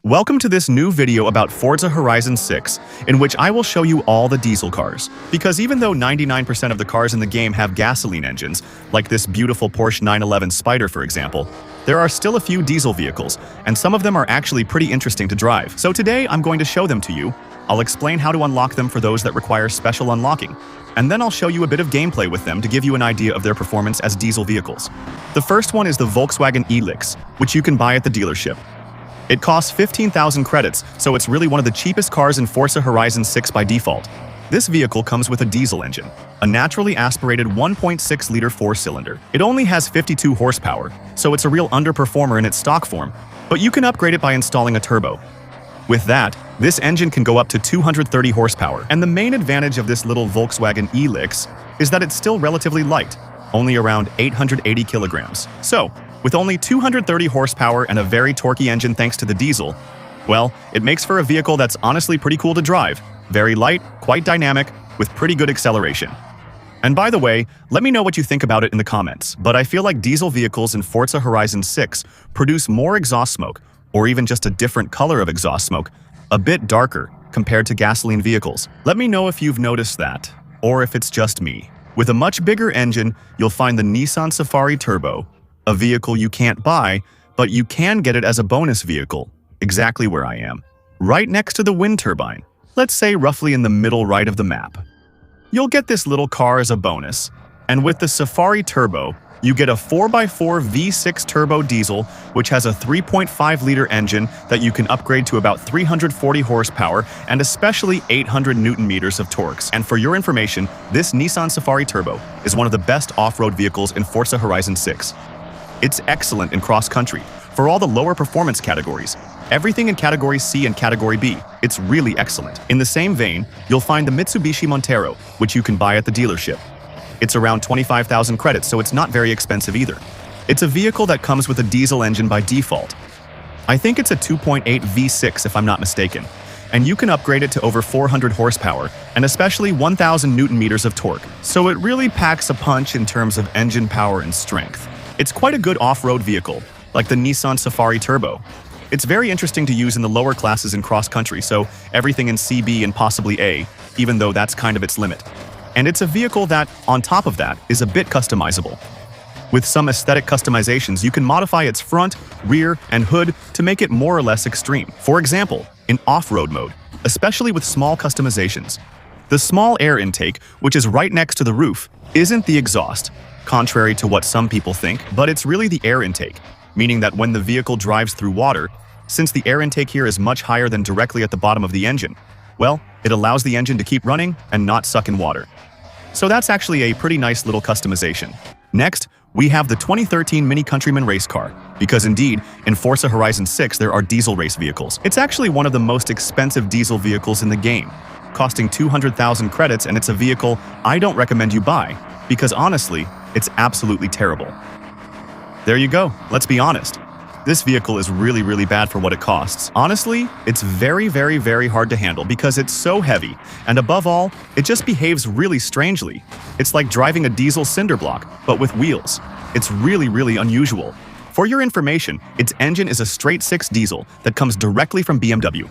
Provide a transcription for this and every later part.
Welcome to this new video about Forza Horizon 6, in which I will show you all the diesel cars. Because even though 99% of the cars in the game have gasoline engines, like this beautiful Porsche 911 Spyder for example, there are still a few diesel vehicles, and some of them are actually pretty interesting to drive. So today I'm going to show them to you. I'll explain how to unlock them for those that require special unlocking, and then I'll show you a bit of gameplay with them to give you an idea of their performance as diesel vehicles. The first one is the Volkswagen Lix, which you can buy at the dealership. It costs 15,000 credits, so it's really one of the cheapest cars in Forza Horizon 6 by default. This vehicle comes with a diesel engine, a naturally aspirated 1.6-liter four-cylinder. It only has 52 horsepower, so it's a real underperformer in its stock form, but you can upgrade it by installing a turbo. With that, this engine can go up to 230 horsepower, and the main advantage of this little Volkswagen Lix is that it's still relatively light, only around 880 kilograms. So, with only 230 horsepower and a very torquey engine thanks to the diesel, well, it makes for a vehicle that's honestly pretty cool to drive. Very light, quite dynamic, with pretty good acceleration. And by the way, let me know what you think about it in the comments, but I feel like diesel vehicles in Forza Horizon 6 produce more exhaust smoke, or even just a different color of exhaust smoke, a bit darker compared to gasoline vehicles. Let me know if you've noticed that, or if it's just me. With a much bigger engine, you'll find the Nissan Safari Turbo, a vehicle you can't buy, but you can get it as a bonus vehicle, exactly where I am, right next to the wind turbine, let's say roughly in the middle right of the map. You'll get this little car as a bonus, and with the Safari Turbo, you get a 4x4 V6 turbo diesel, which has a 3.5-liter engine that you can upgrade to about 340 horsepower and especially 800 Newton-meters of torques. And for your information, this Nissan Safari Turbo is one of the best off-road vehicles in Forza Horizon 6. It's excellent in cross-country, for all the lower performance categories. Everything in Category C and Category B, it's really excellent. In the same vein, you'll find the Mitsubishi Montero, which you can buy at the dealership. It's around 25,000 credits, so it's not very expensive either. It's a vehicle that comes with a diesel engine by default. I think it's a 2.8 V6 if I'm not mistaken, and you can upgrade it to over 400 horsepower and especially 1,000 Newton-meters of torque, so it really packs a punch in terms of engine power and strength. It's quite a good off-road vehicle, like the Nissan Safari Turbo. It's very interesting to use in the lower classes in cross-country, so everything in CB and possibly A, even though that's kind of its limit. And it's a vehicle that, on top of that, is a bit customizable. With some aesthetic customizations, you can modify its front, rear, and hood to make it more or less extreme. For example, in off-road mode, especially with small customizations. The small air intake, which is right next to the roof, isn't the exhaust, contrary to what some people think, but it's really the air intake, meaning that when the vehicle drives through water, since the air intake here is much higher than directly at the bottom of the engine, well, it allows the engine to keep running and not suck in water. So that's actually a pretty nice little customization. Next, we have the 2013 Mini Countryman race car, because indeed, in Forza Horizon 6 there are diesel race vehicles. It's actually one of the most expensive diesel vehicles in the game, costing 200,000 credits, and it's a vehicle I don't recommend you buy, because honestly, it's absolutely terrible. There you go, let's be honest. This vehicle is really bad for what it costs. Honestly, it's very hard to handle because it's so heavy, and above all, it just behaves really strangely. It's like driving a diesel cinder block, but with wheels. It's really unusual. For your information, its engine is a straight-six diesel that comes directly from BMW.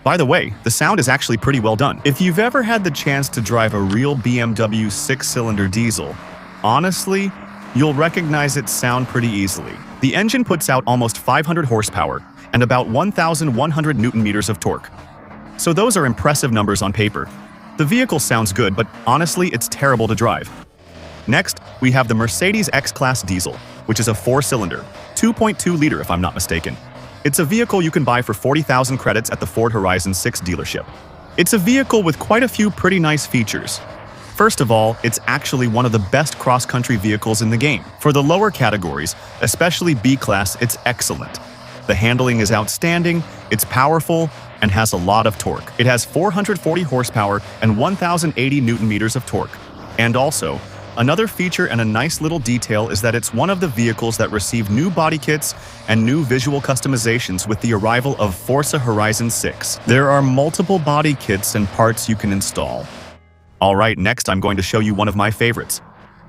By the way, the sound is actually pretty well done. If you've ever had the chance to drive a real BMW six-cylinder diesel, honestly, you'll recognize its sound pretty easily. The engine puts out almost 500 horsepower and about 1,100 Newton-meters of torque. So those are impressive numbers on paper. The vehicle sounds good, but honestly, it's terrible to drive. Next, we have the Mercedes X-Class Diesel, which is a four-cylinder, 2.2-liter if I'm not mistaken. It's a vehicle you can buy for 40,000 credits at the Ford Horizon 6 dealership. It's a vehicle with quite a few pretty nice features. First of all, it's actually one of the best cross-country vehicles in the game. For the lower categories, especially B-Class, it's excellent. The handling is outstanding, it's powerful, and has a lot of torque. It has 440 horsepower and 1,080 Newton-meters of torque. And also, another feature and a nice little detail is that it's one of the vehicles that receive new body kits and new visual customizations with the arrival of Forza Horizon 6. There are multiple body kits and parts you can install. Alright, next I'm going to show you one of my favorites.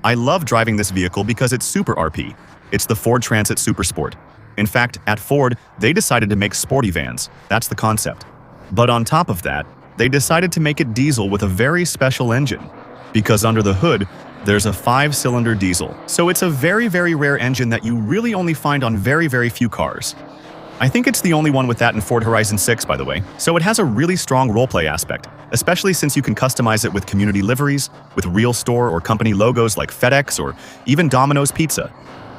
I love driving this vehicle because it's super RP. It's the Ford Transit Super Sport. In fact, at Ford, they decided to make sporty vans. That's the concept. But on top of that, they decided to make it diesel with a very special engine. Because under the hood, there's a 5-cylinder diesel. So it's a very, very rare engine that you really only find on very, very few cars. I think it's the only one with that in Ford Horizon 6, by the way. So it has a really strong roleplay aspect, especially since you can customize it with community liveries, with real store or company logos like FedEx or even Domino's Pizza.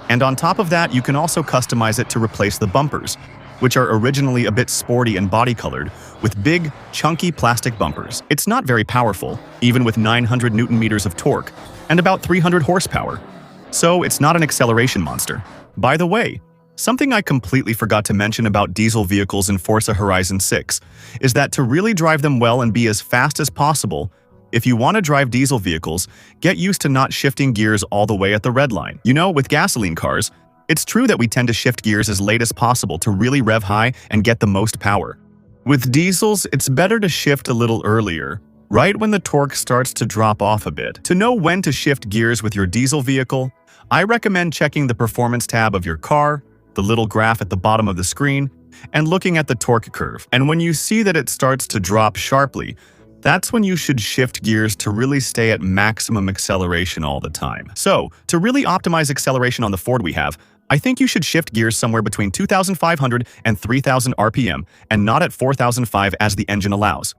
And on top of that, you can also customize it to replace the bumpers, which are originally a bit sporty and body-colored, with big, chunky plastic bumpers. It's not very powerful, even with 900 Newton-meters of torque and about 300 horsepower. So it's not an acceleration monster. By the way, something I completely forgot to mention about diesel vehicles in Forza Horizon 6 is that to really drive them well and be as fast as possible, if you want to drive diesel vehicles, get used to not shifting gears all the way at the red line. You know, with gasoline cars, it's true that we tend to shift gears as late as possible to really rev high and get the most power. With diesels, it's better to shift a little earlier, right when the torque starts to drop off a bit. To know when to shift gears with your diesel vehicle, I recommend checking the performance tab of your car, the little graph at the bottom of the screen, and looking at the torque curve. And when you see that it starts to drop sharply, that's when you should shift gears to really stay at maximum acceleration all the time. So, to really optimize acceleration on the Ford we have, I think you should shift gears somewhere between 2,500 and 3,000 RPM and not at 4,005 as the engine allows.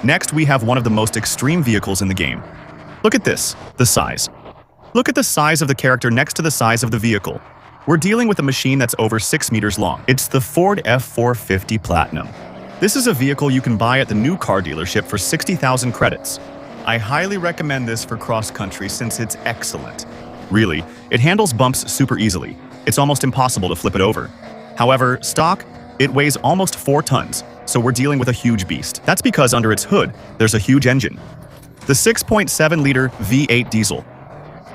Next, we have one of the most extreme vehicles in the game. Look at this, the size. Look at the size of the character next to the size of the vehicle. We're dealing with a machine that's over 6 meters long. It's the Ford F450 Platinum. This is a vehicle you can buy at the new car dealership for 60,000 credits. I highly recommend this for cross-country since it's excellent. Really, it handles bumps super easily. It's almost impossible to flip it over. However, stock, it weighs almost 4 tons, so we're dealing with a huge beast. That's because under its hood, there's a huge engine. The 6.7-liter V8 diesel.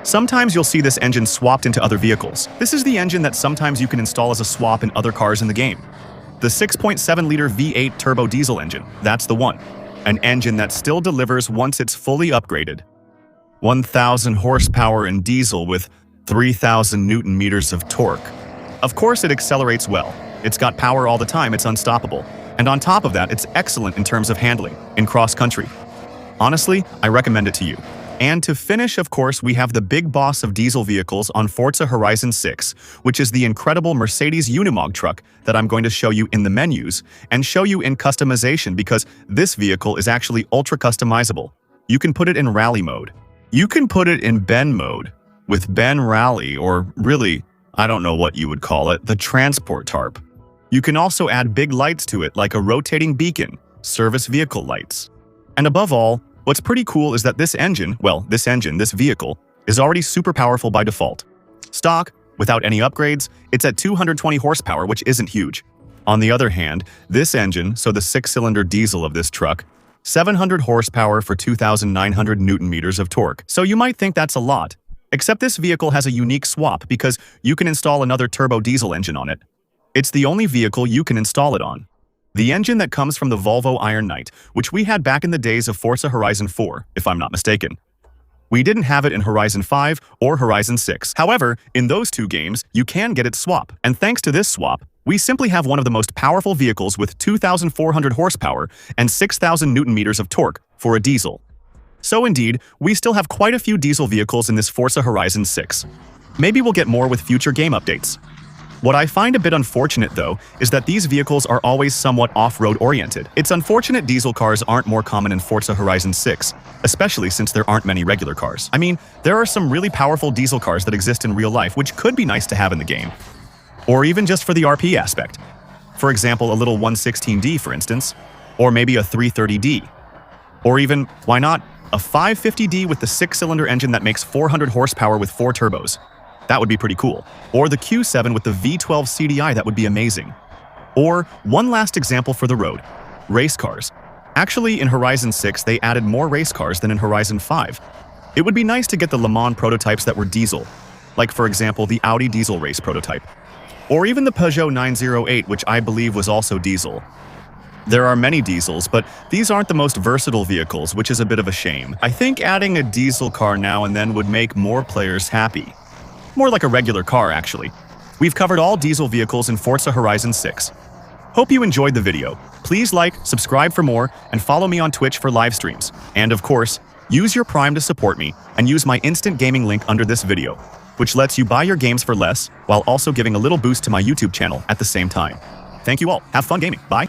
Sometimes you'll see this engine swapped into other vehicles. This is the engine that sometimes you can install as a swap in other cars in the game. The 6.7-liter V8 turbo diesel engine, that's the one. An engine that still delivers once it's fully upgraded. 1,000 horsepower in diesel with 3,000 Newton-meters of torque. Of course, it accelerates well. It's got power all the time, it's unstoppable. And on top of that, it's excellent in terms of handling, in cross-country. Honestly, I recommend it to you. And to finish, of course, we have the big boss of diesel vehicles on Forza Horizon 6, which is the incredible Mercedes Unimog truck that I'm going to show you in the menus and show you in customization because this vehicle is actually ultra customizable. You can put it in rally mode. You can put it in Ben mode with Ben Rally, or really, I don't know what you would call it, the transport tarp. You can also add big lights to it like a rotating beacon, service vehicle lights. And above all, what's pretty cool is that this vehicle, is already super powerful by default. Stock, without any upgrades, it's at 220 horsepower, which isn't huge. On the other hand, this engine, so the 6-cylinder diesel of this truck, 700 horsepower for 2,900 Newton-meters of torque. So you might think that's a lot. Except this vehicle has a unique swap because you can install another turbo diesel engine on it. It's the only vehicle you can install it on. The engine that comes from the Volvo Iron Knight, which we had back in the days of Forza Horizon 4, if I'm not mistaken. We didn't have it in Horizon 5 or Horizon 6. However, in those two games, you can get its swap. And thanks to this swap, we simply have one of the most powerful vehicles with 2,400 horsepower and 6,000 Newton-meters of torque for a diesel. So indeed, we still have quite a few diesel vehicles in this Forza Horizon 6. Maybe we'll get more with future game updates. What I find a bit unfortunate, though, is that these vehicles are always somewhat off-road oriented. It's unfortunate diesel cars aren't more common in Forza Horizon 6, especially since there aren't many regular cars. I mean, there are some really powerful diesel cars that exist in real life, which could be nice to have in the game. Or even just for the RP aspect. For example, a little 116D, for instance. Or maybe a 330D. Or even, why not, a 550D with the 6-cylinder engine that makes 400 horsepower with 4 turbos. That would be pretty cool. Or the Q7 with the V12 CDI, that would be amazing. Or, one last example for the road, race cars. Actually, in Horizon 6, they added more race cars than in Horizon 5. It would be nice to get the Le Mans prototypes that were diesel, like for example the Audi diesel race prototype. Or even the Peugeot 908, which I believe was also diesel. There are many diesels, but these aren't the most versatile vehicles, which is a bit of a shame. I think adding a diesel car now and then would make more players happy. More like a regular car, actually. we've covered all diesel vehicles in Forza Horizon 6. Hope you enjoyed the video. Please like, subscribe for more, and follow me on Twitch for live streams. And of course, use your Prime to support me, and use my instant gaming link under this video, which lets you buy your games for less, while also giving a little boost to my YouTube channel at the same time. Thank you all. Have fun gaming. Bye.